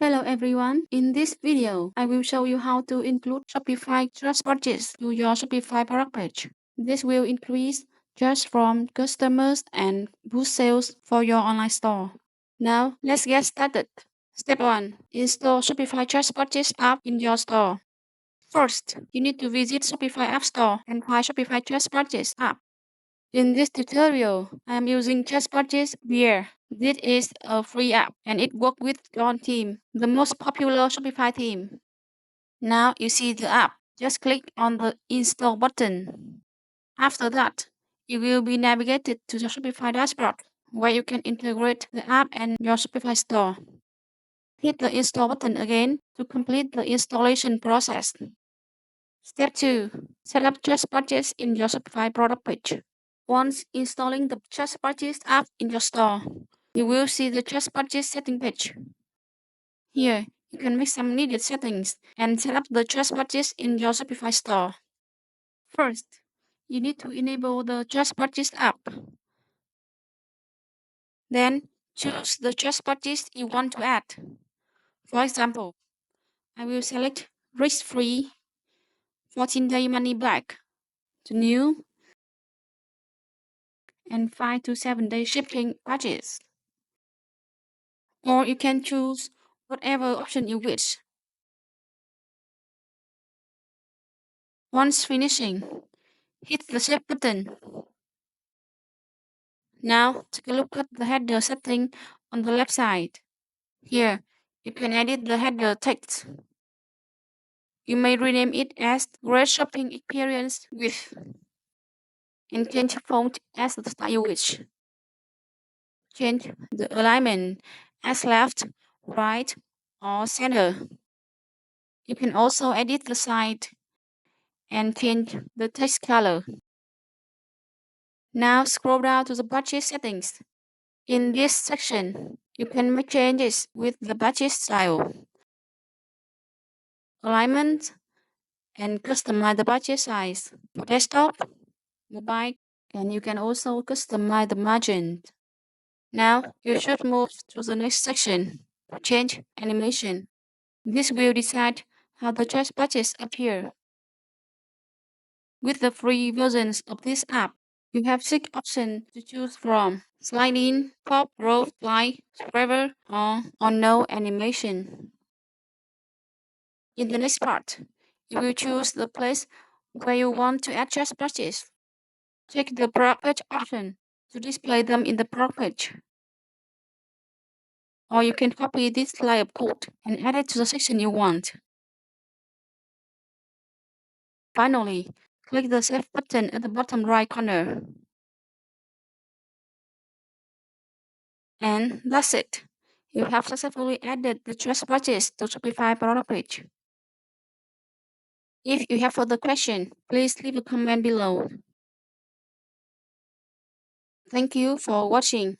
Hello everyone, in this video, I will show you how to include Shopify Just Purchase to your Shopify product page. This will increase just from customers and boost sales for your online store. Now, let's get started. Step 1. Install Shopify Just Purchase app in your store. First, you need to visit Shopify App Store and find Shopify Just Purchase app. In this tutorial, I am using Just Purchase Beer. This is a free app and it works with your theme, the most popular Shopify theme. Now you see the app. Just click on the install button. After that, you will be navigated to the Shopify dashboard where you can integrate the app and your Shopify store. Hit the install button again to complete the installation process. Step 2. Set up Just Purchase in your Shopify product page. Once installing the Just Purchase app in your store, you will see the Just Purchase setting page. Here, you can make some needed settings and set up the Just Purchase in your Shopify store. First, you need to enable the Just Purchase app. Then, choose the Just Purchase you want to add. For example, I will select risk-free 14-day money back to new and 5 to 7 day shipping purchase. Or you can choose whatever option you wish. Once finishing, hit the Save button. Now, take a look at the header setting on the left side. Here, you can edit the header text. You may rename it as Great Shopping Experience with and change font as the style you wish. Change the alignment as left, right, or center. You can also edit the site and change the text color. Now scroll down to the budget settings. In this section, you can make changes with the budget style, alignment, and customize the budget size for desktop, mobile, and you can also customize the margin. Now, you should move to the next section, change animation. This will decide how the Just Purchase appear. With the free versions of this app, you have 6 options to choose from: slide in, pop, roll, fly, forever, or no animation. In the next part, you will choose the place where you want to add Just Purchase. Check the product page option to display them in the product page. Or you can copy this line of code and add it to the section you want. Finally, click the Save button at the bottom right corner. And that's it. You have successfully added the Just Purchase to Shopify product page. If you have further questions, please leave a comment below. Thank you for watching.